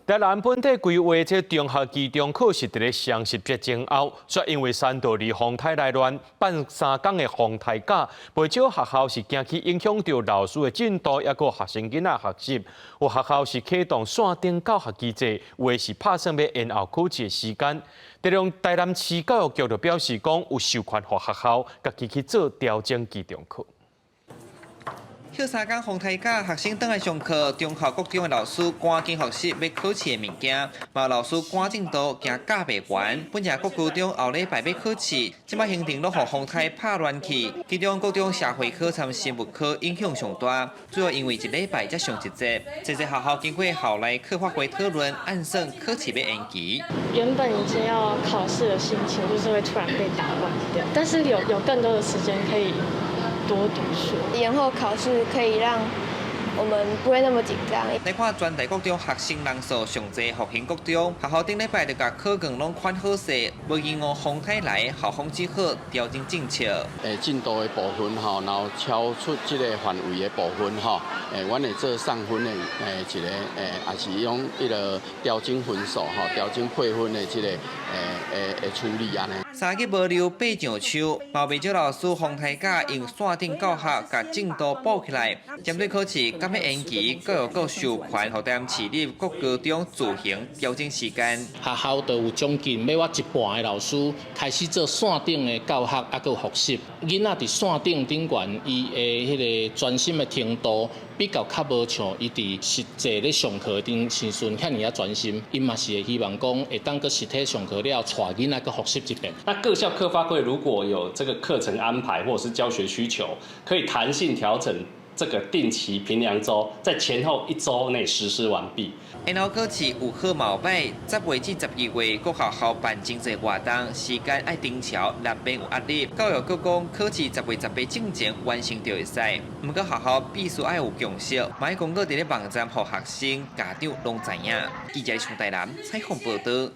台南本地规划这中学期中考是伫咧双十节前后，却因为3度离风台来乱，办3天的风台假，不少学校是惊去影响到老师的进度，也个学生囡仔学习。有学校是启动线顶教学机制，有的是拍算要延后考试的时间。台南市教育局就表示讲，有授权给学校家己去做调整期中考。休3天风台假，学生倒来上课，中校各中的老师赶紧学习要考试的物件，嘛老师赶进度，惊假袂完。本日各高中后礼拜要考试，即摆行程都互风台拍乱去，其中各中社会科参生物科影响上大，主要因为一礼拜才上一节，这学校经过校内课发会讨论，暗算考试要延期。原本已经要考试的心情，就是会突然被打乱掉，但是有更多的时间可以多读书，延后考试可以让我们不会那么紧张。来看全台各中学生人数上济，复兴各中学校顶礼拜就甲考卷拢款好势，无延误风台来，校方只好调整政策。进度的部分吼，然后超出这个范围的部分吼，阮会做送分的一个也是用一个调整分数吼，调整配分的这个处理安尼。三日无留八上秋，嘛未少老师风台假用线顶教学，甲进度补起来。针对考试敢要延期，教育局授权予台南市立各高中自行调整时间。学校都有将近要我一半的老师开始做线顶的教学，还有复习。囡仔伫线顶悬，伊的迄个专心的程度比较无像伊伫实际咧上课顶时阵遐尼啊专心。因嘛是会希望讲会当个实体上课了，带囡仔个复习一遍。那各校课发会如果有这个课程安排或者是教学需求，可以弹性调整这个定期评量周，在前后1周内实施完毕。然后考试有好冇歹，10月至12月，各学校办真侪活动，时间爱定调，难免有压力。教育局讲，考试10月18之前完成就会使。不过学校必须爱有共识，买公告伫咧网站，互学生、家长拢知影。记者从台南采访报道。